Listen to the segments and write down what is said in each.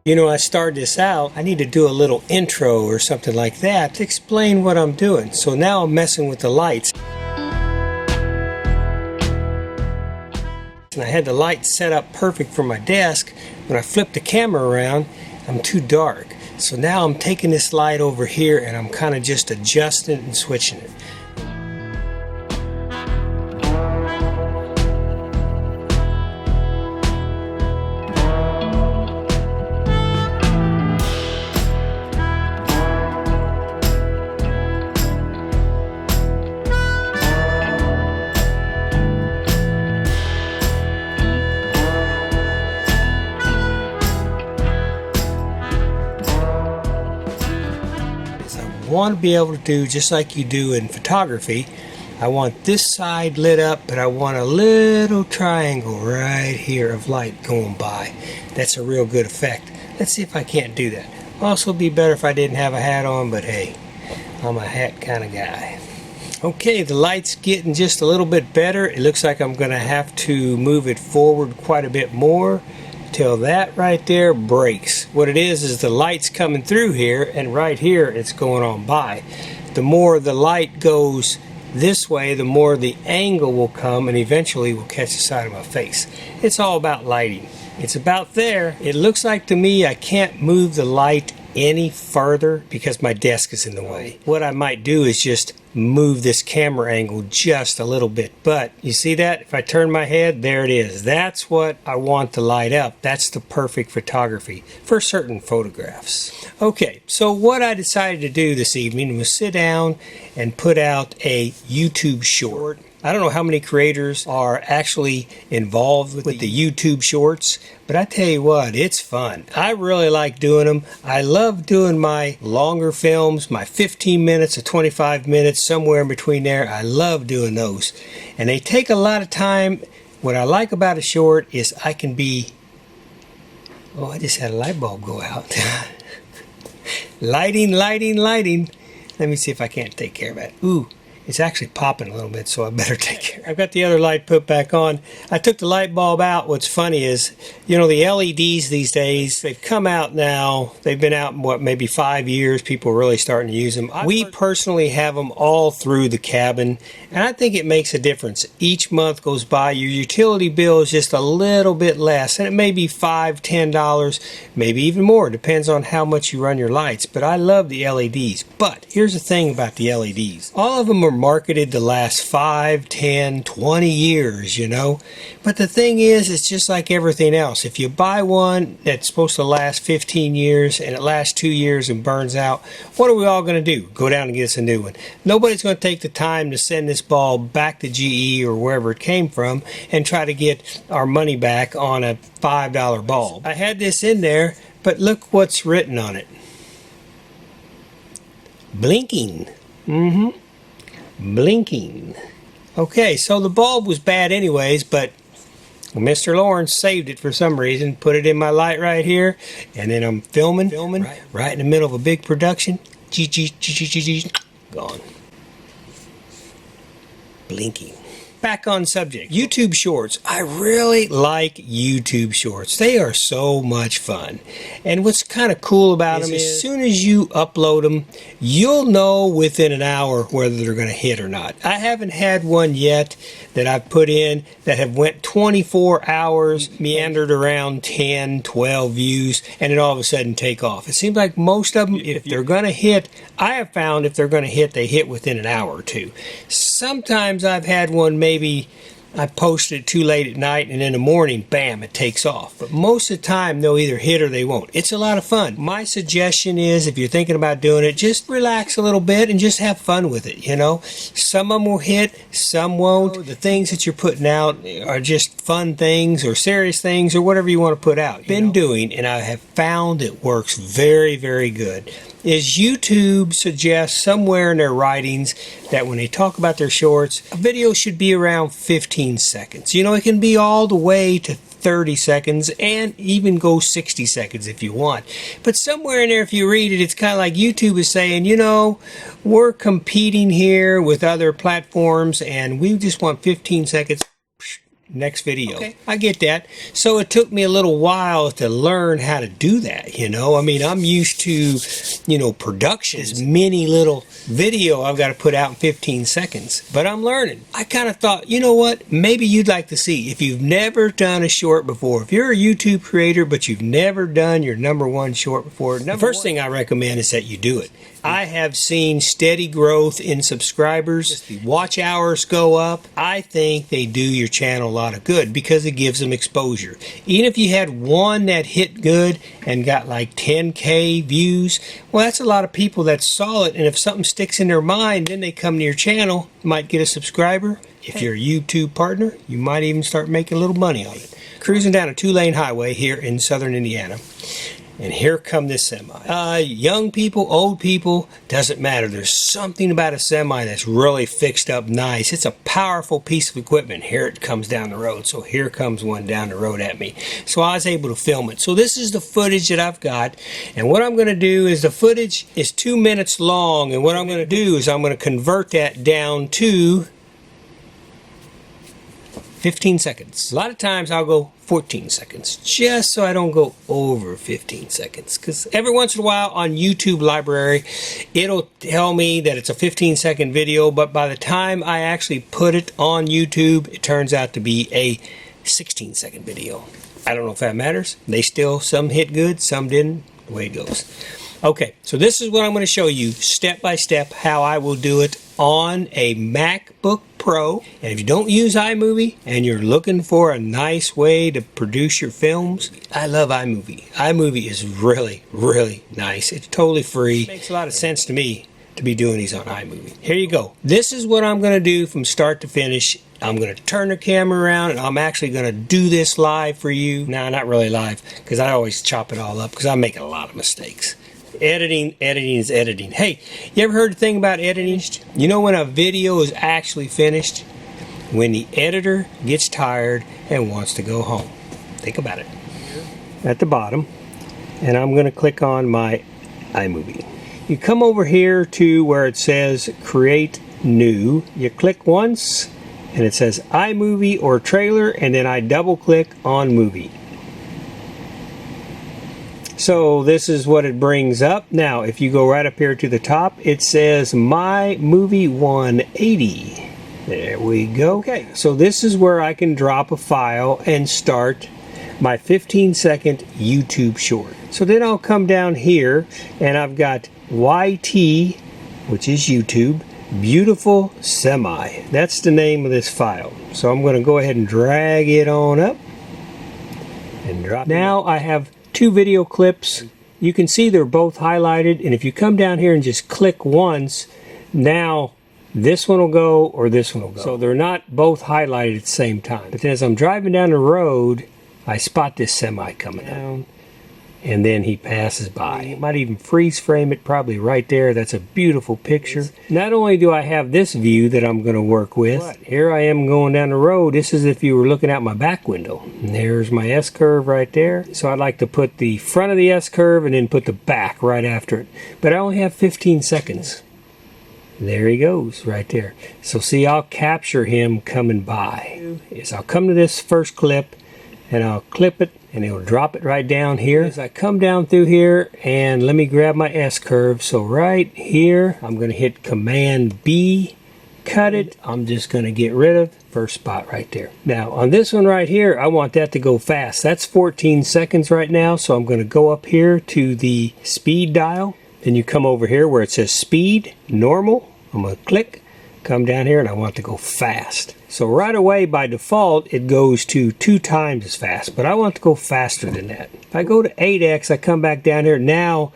You know, I started this out, I need to do a little intro or something like that to explain what I'm doing. So now I'm messing with the lights. And I had the light set up perfect for my desk. When I flip the camera around, I'm too dark. So now I'm taking this light over here and I'm kind of just adjusting it and switching it. I want to be able to do just like you do in photography. I want this side lit up, but I want a little triangle right here of light going by. That's a real good effect. Let's see if I can't do that. Also be better if I didn't have a hat on, but hey, I'm a hat kind of guy. Okay, the light's getting just a little bit better. It looks like I'm going to have to move it forward quite a bit more till that right there breaks. What it is the light's coming through here, and right here it's going on by. The more the light goes this way, the more the angle will come and eventually will catch the side of my face. It's all about lighting. It's about there. It looks like to me I can't move the light any further because my desk is in the way. What I might do is just move this camera angle just a little bit, but you see that? If I turn my head, there it is. That's what I want to light up. That's the perfect photography for certain photographs. Okay, so what I decided to do this evening was sit down and put out a YouTube short. I don't know how many creators are actually involved with the YouTube shorts, but I tell you what, it's fun. I really like doing them. I love doing my longer films, my 15 minutes or 25 minutes, somewhere in between there. I love doing those. And they take a lot of time. What I like about a short is I can be... Oh, I just had a light bulb go out. Lighting. Let me see if I can't take care of that. Ooh. It's actually popping a little bit, so I better take care. I've got the other light put back on. I took the light bulb out. What's funny is, you know, the LEDs these days, they've come out now. They've been out, what, maybe 5 years. People are really starting to use them. We personally have them all through the cabin, and I think it makes a difference. Each month goes by, your utility bill is just a little bit less, and it may be $5, $10, maybe even more. It depends on how much you run your lights, but I love the LEDs. But here's the thing about the LEDs. All of them are marketed the last 5, 10, 20 years, you know. But the thing is, it's just like everything else. If you buy one that's supposed to last 15 years and it lasts 2 years and burns out, what are we all going to do? Go down and get us a new one. Nobody's going to take the time to send this bulb back to GE or wherever it came from and try to get our money back on a $5 bulb. I had this in there, but look what's written on it. Blinking. Blinking. Okay, so the bulb was bad anyways, but Mr. Lawrence saved it for some reason, put it in my light right here, and then I'm filming right in the middle of a big production. Gone. Blinking. Back on subject. YouTube shorts. I really like YouTube shorts. They are so much fun. And what's kind of cool about them is as soon as you upload them, you'll know within an hour whether they're going to hit or not. I haven't had one yet that I've put in that have went 24 hours, meandered around 10, 12 views, and then all of a sudden take off. It seems like most of them, if they're going to hit, I have found if they're going to hit, they hit within an hour or two. Sometimes I've had one maybe I posted it too late at night and in the morning, bam, it takes off. But most of the time, they'll either hit or they won't. It's a lot of fun. My suggestion is, if you're thinking about doing it, just relax a little bit and just have fun with it, you know. Some of them will hit, some won't. The things that you're putting out are just fun things or serious things or whatever you want to put out. Been doing, and I have found it works very, very good, is YouTube suggests somewhere in their writings that when they talk about their shorts, a video should be around 15 seconds. You know, it can be all the way to 30 seconds and even go 60 seconds if you want. But somewhere in there, if you read it, it's kind of like YouTube is saying, you know, we're competing here with other platforms and we just want 15 seconds. next video. Okay. I get that. So it took me a little while to learn how to do that, you know. I mean, I'm used to, you know, production. This mini little video I've got to put out in 15 seconds. But I'm learning. I kind of thought, you know what, maybe you'd like to see, if you've never done a short before, if you're a YouTube creator but you've never done your #1 short before, the first thing I recommend is that you do it. I have seen steady growth in subscribers. The watch hours go up. I think they do your channel a lot of good because it gives them exposure. Even if you had one that hit good and got like 10K views, well, that's a lot of people that saw it, and if something sticks in their mind, then they come to your channel, might get a subscriber. If you're a YouTube partner, you might even start making a little money on it. Cruising down a 2-lane highway here in southern Indiana. And here come this semi. Young people, old people, doesn't matter. There's something about a semi that's really fixed up nice. It's a powerful piece of equipment. Here it comes down the road. So here comes one down the road at me. So I was able to film it. So this is the footage that I've got. And what I'm going to do is, the footage is 2 minutes long. And what I'm going to do is I'm going to convert that down to 15 seconds. A lot of times I'll go 14 seconds, just so I don't go over 15 seconds. Because every once in a while on YouTube Library, it'll tell me that it's a 15-second video, but by the time I actually put it on YouTube, it turns out to be a 16-second video. I don't know if that matters. They still, some hit good, some didn't. The way it goes. Okay, so this is what I'm going to show you step by step how I will do it on a MacBook Pro. And if you don't use iMovie and you're looking for a nice way to produce your films, I love iMovie. iMovie is really, really nice. It's totally free. It makes a lot of sense to me to be doing these on iMovie. Here you go. This is what I'm going to do from start to finish. I'm going to turn the camera around, and I'm actually going to do this live for you. No, not really live, because I always chop it all up because I'm making a lot of mistakes. Editing is editing. Hey, you ever heard the thing about editing? You know when a video is actually finished? When the editor gets tired and wants to go home. Think about it. At the bottom, and I'm going to click on my iMovie. You come over here to where it says Create New. You click once, and it says iMovie or Trailer, and then I double click on Movie. So this is what it brings up. Now, if you go right up here to the top, it says My Movie 180. There we go. Okay, so this is where I can drop a file and start my 15-second YouTube short. So then I'll come down here, and I've got YT, which is YouTube, Beautiful Semi. That's the name of this file. So I'm going to go ahead and drag it on up and drop it. Now I have 2 video clips. You can see they're both highlighted, and if you come down here and just click once, now this one will go or this one will go. So they're not both highlighted at the same time. But then as I'm driving down the road, I spot this semi coming down, and then he passes by. It might even freeze frame it probably right there. That's a beautiful picture. Not only do I have this view that I'm going to work with, but here I am going down the road. This is if you were looking out my back window. And there's my S-curve right there. So I'd like to put the front of the S-curve and then put the back right after it. But I only have 15 seconds. There he goes right there. So see, I'll capture him coming by. Is I'll come to this first clip and I'll clip it, and it'll drop it right down here. As I come down through here, and let me grab my S-curve. So right here, I'm going to hit Command B, cut it. I'm just going to get rid of first spot right there. Now on this one right here, I want that to go fast. That's 14 seconds right now, so I'm going to go up here to the speed dial. Then you come over here where it says speed, normal. I'm going to click, come down here, and I want it to go fast. So right away, by default, it goes to 2 times as fast, but I want it to go faster than that. If I go to 8x, I come back down here. Now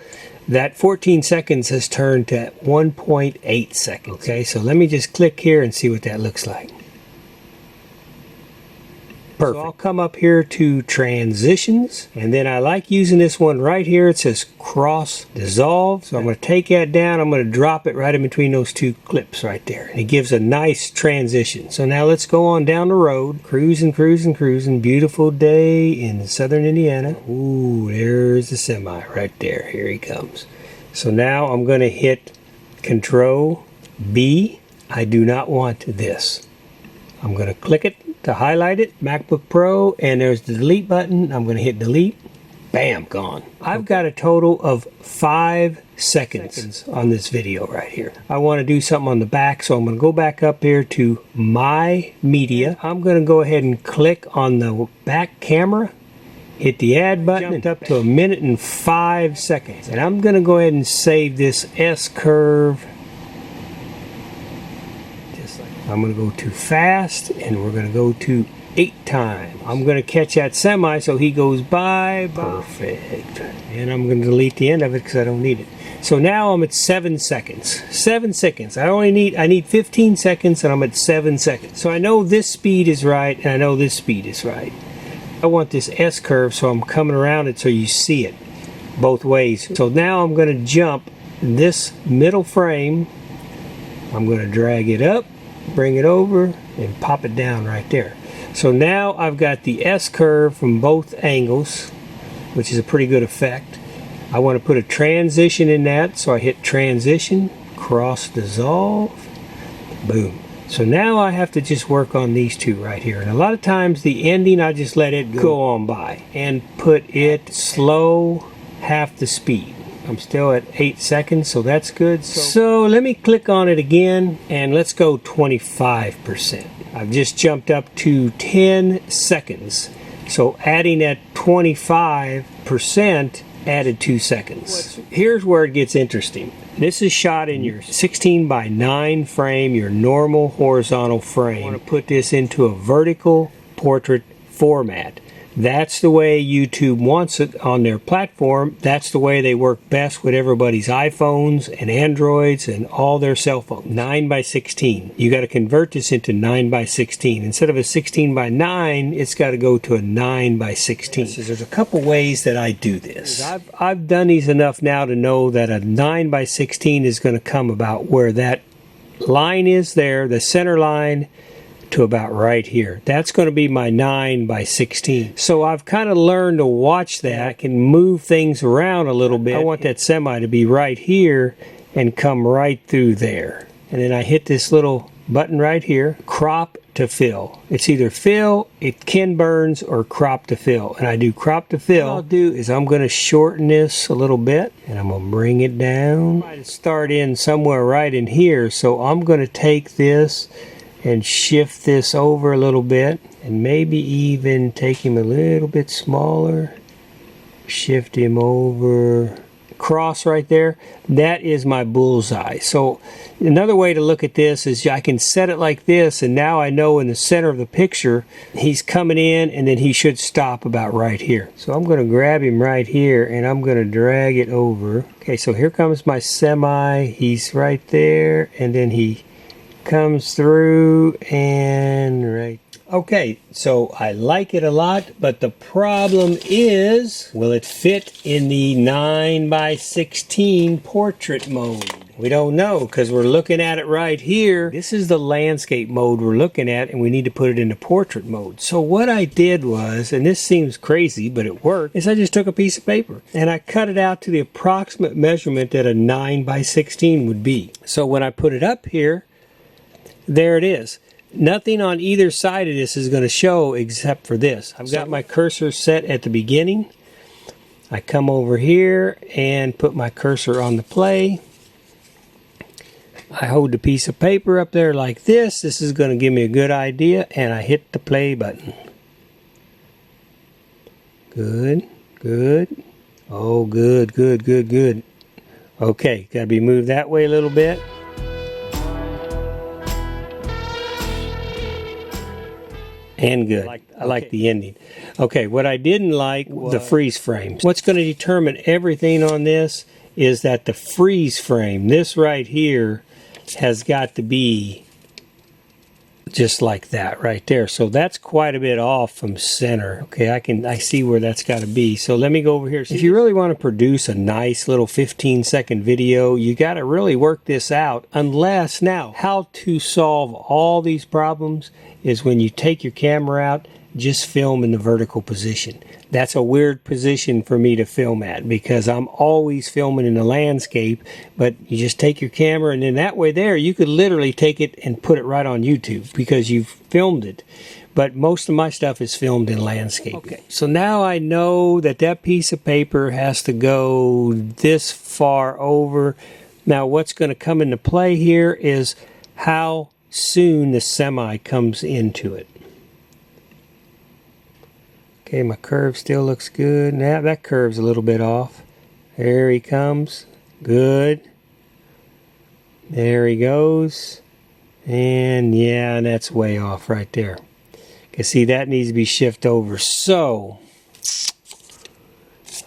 that 14 seconds has turned to 1.8 seconds. Okay, so let me just click here and see what that looks like. Perfect. So I'll come up here to transitions, and then I like using this one right here. It says cross dissolve. So I'm going to take that down. I'm going to drop it right in between those 2 clips right there. And it gives a nice transition. So now let's go on down the road. Cruising, cruising, cruising. Beautiful day in southern Indiana. Ooh, there's the semi right there. Here he comes. So now I'm going to hit Control B. I do not want this. I'm going to click it to highlight it, MacBook Pro, and there's the delete button. I'm going to hit delete. Bam, gone. I've got a total of 5 seconds on this video right here. I want to do something on the back, so I'm going to go back up here to My Media. I'm going to go ahead and click on the back camera, hit the add button, and up to 1 minute and 5 seconds. And I'm going to go ahead and save this S-curve. I'm going to go too fast, and we're going to go to 8 times. I'm going to catch that semi so he goes by. Perfect. And I'm going to delete the end of it because I don't need it. So now I'm at 7 seconds. 7 seconds. I need 15 seconds, and I'm at 7 seconds. So I know this speed is right, and I know this speed is right. I want this S curve, so I'm coming around it so you see it both ways. So now I'm going to jump this middle frame. I'm going to drag it up, bring it over, and pop it down right there. So now I've got the S curve from both angles, which is a pretty good effect. I want to put a transition in that, so I hit transition, cross dissolve, boom. So now I have to just work on these two right here. And a lot of times the ending, I just let it go on by and put it slow, half the speed. I'm still at 8 seconds, so that's good. So let me click on it again, and let's go 25%. I've just jumped up to 10 seconds. So adding that 25% added 2 seconds. Here's where it gets interesting. This is shot in your 16:9 frame, your normal horizontal frame. I want to put this into a vertical portrait format. That's the way YouTube wants it on their platform. That's the way they work best with everybody's iPhones and Androids and all their cell phones. 9:16. You got to convert this into 9:16. Instead of a 16:9, it's got to go to a 9:16. So there's a couple ways that I do this. I've done these enough now to know that a 9:16 is going to come about where that line is there, the center line, to about right here. That's going to be my 9:16. So I've kind of learned to watch that. I can move things around a little bit. I want that semi to be right here and come right through there. And then I hit this little button right here, crop to fill. It's either fill, it Ken Burns, or crop to fill. And I do crop to fill. What I'll do is I'm going to shorten this a little bit, and I'm going to bring it down. I start in somewhere right in here, so I'm going to take this and shift this over a little bit, and maybe even take him a little bit smaller, shift him over, cross right there. That is my bullseye. So another way to look at this is I can set it like this, and now I know in the center of the picture he's coming in, and then he should stop about right here. So I'm going to grab him right here, and I'm going to drag it over. Okay, so here comes my semi. He's right there, and then he comes through and right. Okay, so I like it a lot, but the problem is, will it fit in the 9:16 portrait mode? We don't know, because we're looking at it right here. This is the landscape mode we're looking at, and we need to put it into portrait mode. So what I did was, and this seems crazy, but it worked, is I just took a piece of paper and I cut it out to the approximate measurement that a 9:16 would be. So when I put it up here, there it is. Nothing on either side of this is going to show except for this. I've got my cursor set at the beginning. I come over here and put my cursor on the play. I hold the piece of paper up there like this. This is going to give me a good idea, and I hit the play button. Good, good. Oh, good, good, good, good. Okay, got to be moved that way a little bit. And good. I like the ending. Okay, what I didn't like was the freeze frames. What's going to determine everything on this is that the freeze frame, this right here, has got to be just like that right there. So that's quite a bit off from center. Okay, I see where that's got to be. So let me go over here. If you really want to produce a nice little 15-second video, you got to really work this out. Unless, now, how to solve all these problems is when you take your camera out, just film in the vertical position. that's a weird position for me to film at because I'm always filming in the landscape. But you just take your camera, and then that way there, you could literally take it and put it right on YouTube because you've filmed it. But most of my stuff is filmed in landscape. Okay, so now I know that that piece of paper has to go this far over. Now what's going to come into play here is how soon the semi comes into it. Okay, my curve still looks good. Now that curve's a little bit off. There he comes. Good. There he goes. And yeah, that's way off right there. Okay, see, that needs to be shifted over. So,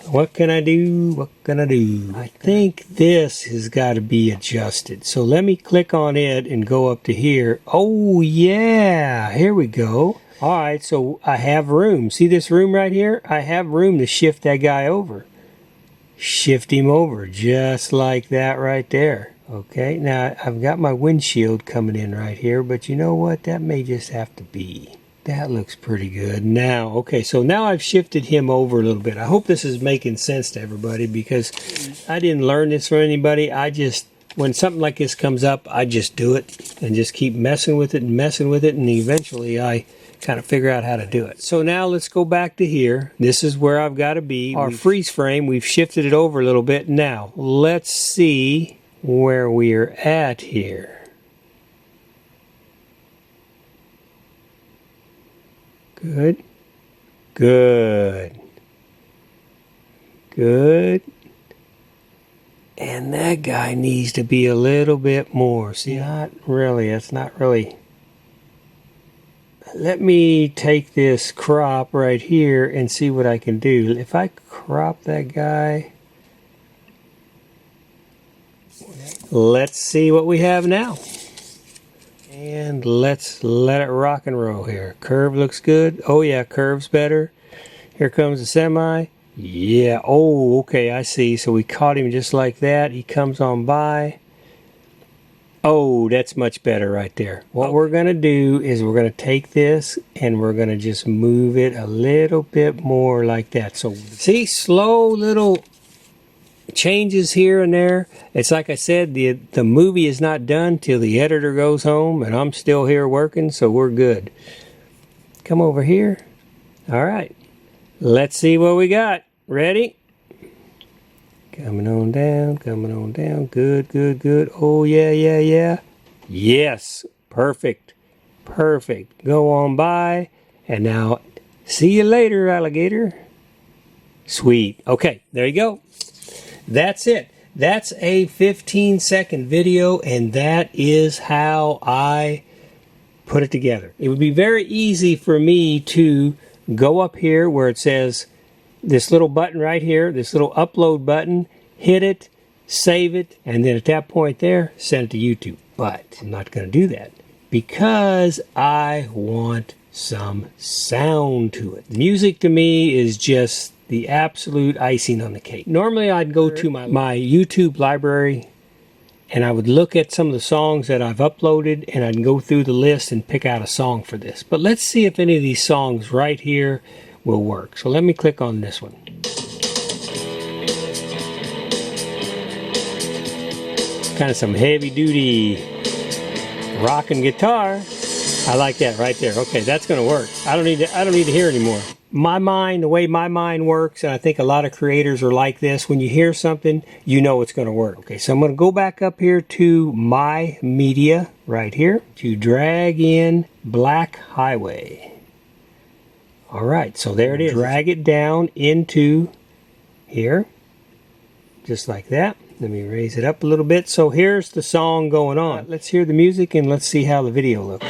what can I do? What can I do? I think this has got to be adjusted. So let me click on it and go up to here. Oh yeah, here we go. All right, so I have room. See this room right here? I have room to shift that guy over. Shift him over just like that right there. Okay, now I've got my windshield coming in right here, but you know what? That may just have to be. That looks pretty good. Now, okay, so now I've shifted him over a little bit. I hope this is making sense to everybody because I didn't learn this from anybody. I just, when something like this comes up, I just do it and just keep messing with it, and eventually I kind of figure out how to do it. So now let's go back to here. This is where I've got to be. Our freeze frame, we've shifted it over a little bit. Now, let's see where we're at here. Good. Good. Good. And that guy needs to be a little bit more. See, not really. That's not really. Let me take this crop right here and see what I can do. If I crop that guy, let's see what we have now. And let's let it rock and roll here. Curve looks good. Oh yeah, curve's better. Here comes the semi. Yeah, oh, okay, I see. So we caught him just like that. He comes on by. Oh, that's much better right there. What we're going to do is we're going to take this and we're going to just move it a little bit more like that. So see, slow little changes here and there. It's like I said, the movie is not done till the editor goes home, and I'm still here working, so we're good. Come over here. All right. Let's see what we got. Ready? Coming on down, coming on down. Good, good, good. Oh, yeah, yeah, yeah. Yes. Perfect. Perfect. Go on by. And now, see you later, alligator. Sweet. Okay, there you go. That's it. That's a 15-second video, and that is how I put it together. It would be very easy for me to go up here where it says this little button right here, this little upload button, hit it, save it, and then at that point there, send it to YouTube. But I'm not going to do that because I want some sound to it. Music to me is just the absolute icing on the cake. Normally I'd go to my YouTube library and I would look at some of the songs that I've uploaded, and I'd go through the list and pick out a song for this. But let's see if any of these songs right here will work. So let me click on this one. Kind of some heavy duty rocking guitar. I like that right there. Okay, that's going to work. I don't need to hear anymore. My mind, the way my mind works, and I think a lot of creators are like this, when you hear something, you know it's going to work. Okay, so I'm going to go back up here to my media right here to drag in Black Highway. All right, so there it is. Drag it down into here, just like that. Let me raise it up a little bit. So here's the song going on. Let's hear the music and let's see how the video looks.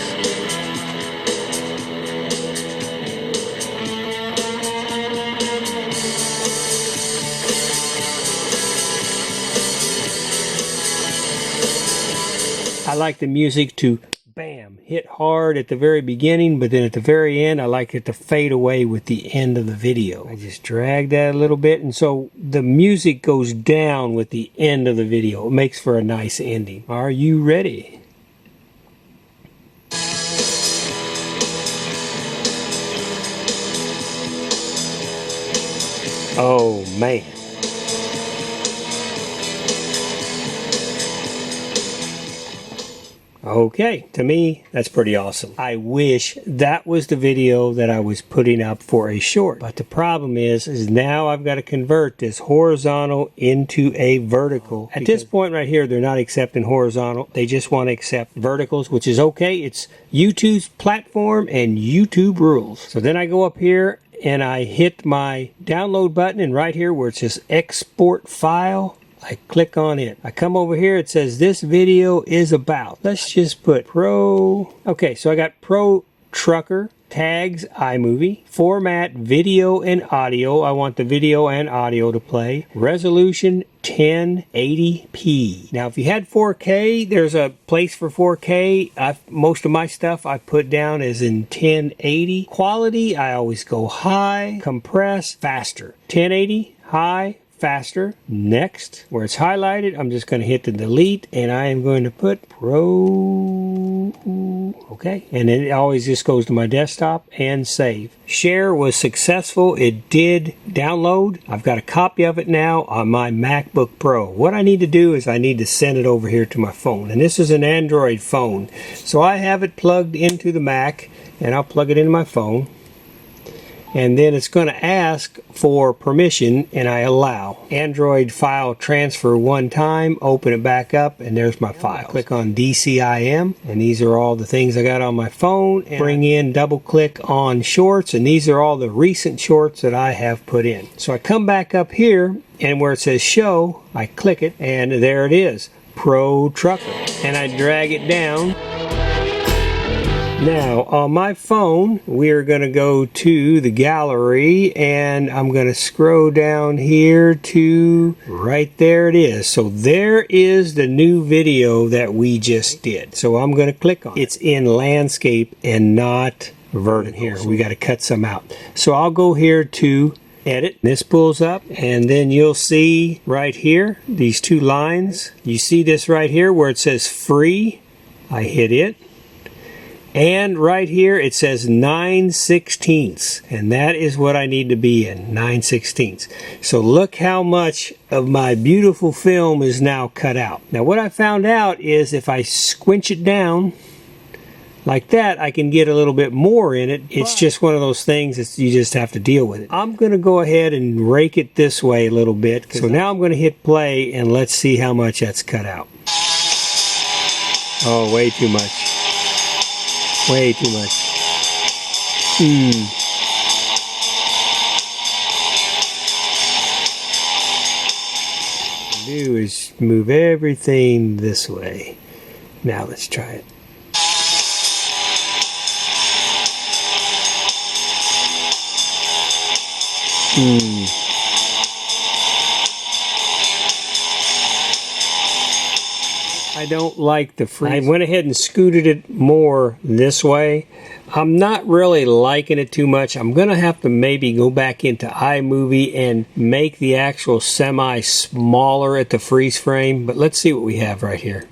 I like the music to, bam, hit hard at the very beginning, but then at the very end, I like it to fade away with the end of the video. I just drag that a little bit, and so the music goes down with the end of the video. It makes for a nice ending. Are you ready? Oh man. Okay, to me, that's pretty awesome. I wish that was the video that I was putting up for a short. But the problem is now I've got to convert this horizontal into a vertical. At this point right here, they're not accepting horizontal. They just want to accept verticals, which is okay. It's YouTube's platform and YouTube rules. So then I go up here and I hit my download button, and right here where it says export file, I click on it. I come over here, it says this video is about. Let's just put pro. Okay, so I got pro trucker, tags iMovie, format video and audio. I want the video and audio to play. Resolution 1080p. Now if you had 4K, there's a place for 4K. Most of my stuff I put down is in 1080. Quality, I always go high. Compress, faster. 1080, high, faster. Next, where it's highlighted, I'm just going to hit the delete, and I am going to put pro. Okay, and then it always just goes to my desktop and save. Share was successful. It did download. I've got a copy of it now on my MacBook Pro. What I need to do is I need to send it over here to my phone, and this is an Android phone, so I have it plugged into the Mac, and I'll plug it into my phone. And then it's going to ask for permission, and I allow. Android file transfer one time, open it back up, and there's my file. Click on DCIM, and these are all the things I got on my phone. And bring in, double click on shorts, and these are all the recent shorts that I have put in. So I come back up here, and where it says show, I click it, and there it is, Pro Trucker. And I drag it down. Now, on my phone, we are going to go to the gallery, and I'm going to scroll down here to right there it is. So there is the new video that we just did. So I'm going to click on it. It's in landscape and not vertical here. We got to cut some out. So I'll go here to edit. This pulls up, and then you'll see right here these two lines. You see this right here where it says free. I hit it. And right here it says 9/16, and that is what I need to be in, 9/16. So look how much of my beautiful film is now cut out. Now what I found out is if I squinch it down like that, I can get a little bit more in it. It's just one of those things that you just have to deal with it. I'm going to go ahead and rake it this way a little bit. So now I'm going to hit play, and let's see how much that's cut out. Oh, way too much. Way too much. What I do is move everything this way. Now let's try it. I don't like the free. I went ahead and scooted it more this way. I'm not really liking it too much. I'm going to have to maybe go back into iMovie and make the actual semi smaller at the freeze frame. But let's see what we have right here.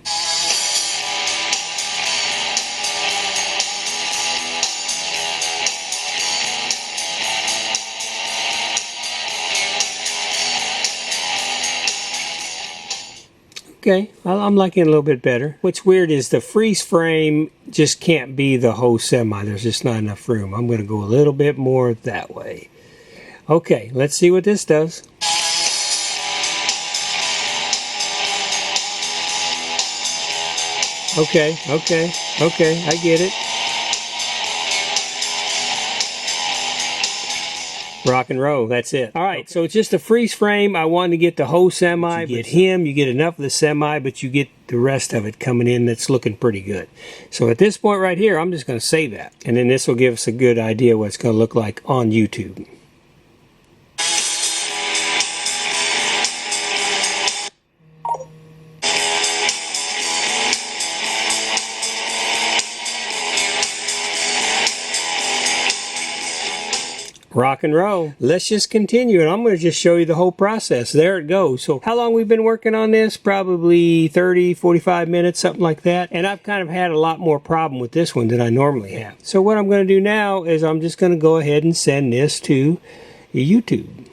Okay, I'm liking it a little bit better. What's weird is the freeze frame just can't be the whole semi. There's just not enough room. I'm going to go a little bit more that way. Okay, let's see what this does. Okay, I get it. Rock and roll, that's it. All right, so it's just a freeze frame. I wanted to get the whole semi. You get him, you get enough of the semi, but you get the rest of it coming in that's looking pretty good. So at this point right here, I'm just going to save that. And then this will give us a good idea what it's going to look like on YouTube. Rock and roll. Let's just continue, and I'm going to just show you the whole process. There it goes. So how long we've been working on this? Probably 30, 45 minutes, something like that. And I've kind of had a lot more problem with this one than I normally have. So what I'm going to do now is I'm just going to go ahead and send this to YouTube.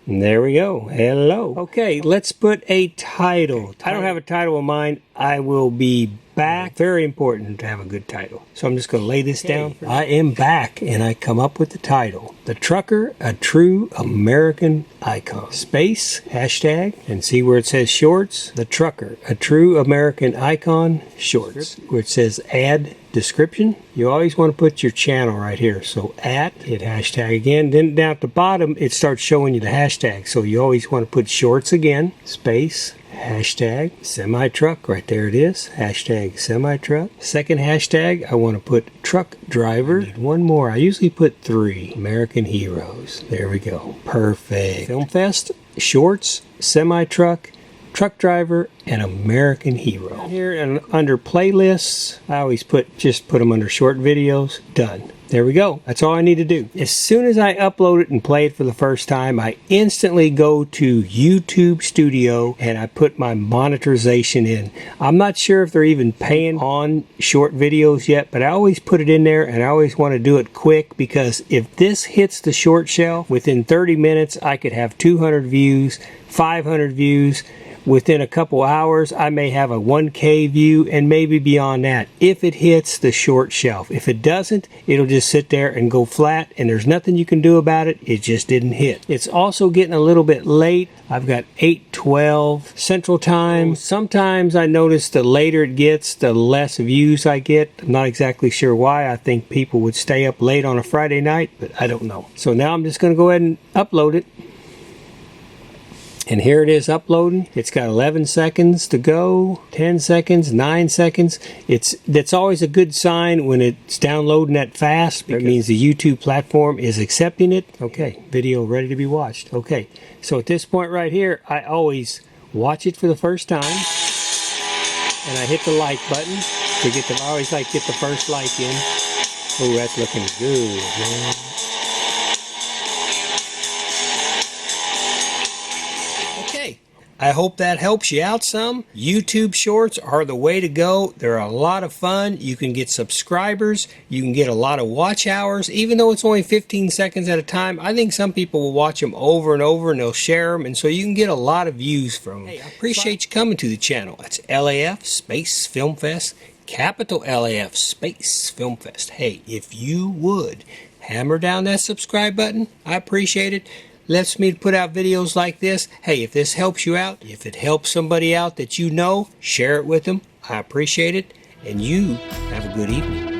And there we go. Hello. Okay, let's put a title. I don't have a title in mind. I will be back. Very important to have a good title. So I'm just going to lay this down. I am back, and I come up with the title. The Trucker, a True American Icon. Space, hashtag, and see where it says shorts. The Trucker, a True American Icon, shorts. Where it says add description. You always want to put your channel right here. So hit hashtag again. Then down at the bottom, it starts showing you the hashtag. So you always want to put shorts again, space, hashtag semi-truck. Right there it is. Hashtag semi-truck. Second hashtag, I want to put truck driver. I need one more. I usually put 3. American Heroes. There we go. Perfect. Film Fest, shorts, semi-truck, truck driver, and American Hero. Here and under playlists, I always just put them under short videos. Done. There we go. That's all I need to do. As soon as I upload it and play it for the first time, I instantly go to YouTube Studio and I put my monetization in. I'm not sure if they're even paying on short videos yet, but I always put it in there, and I always want to do it quick, because if this hits the short shelf, within 30 minutes I could have 200 views, 500 views. Within a couple hours, I may have a 1K view, and maybe beyond that, if it hits the short shelf. If it doesn't, it'll just sit there and go flat, and there's nothing you can do about it. It just didn't hit. It's also getting a little bit late. I've got 8:12 Central Time. Sometimes I notice the later it gets, the less views I get. I'm not exactly sure why. I think people would stay up late on a Friday night, but I don't know. So now I'm just going to go ahead and upload it. And here it is uploading. It's got 11 seconds to go, 10 seconds, 9 seconds. That's always a good sign when it's downloading that fast. That means the YouTube platform is accepting it. Okay, video ready to be watched. Okay, so at this point right here, I always watch it for the first time, and I hit the like button to get I always like get the first like in. Oh, that's looking good, man. I hope that helps you out some. YouTube Shorts are the way to go. They're a lot of fun. You can get subscribers. You can get a lot of watch hours. Even though it's only 15 seconds at a time, I think some people will watch them over and over, and they'll share them, and so you can get a lot of views from them. Hey, I appreciate you coming to the channel. That's LAF Space Film Fest, capital LAF Space Film Fest. Hey, if you would hammer down that subscribe button, I appreciate it. Lets me put out videos like this. Hey, if this helps you out, if it helps somebody out that you know, share it with them. I appreciate it, and you have a good evening.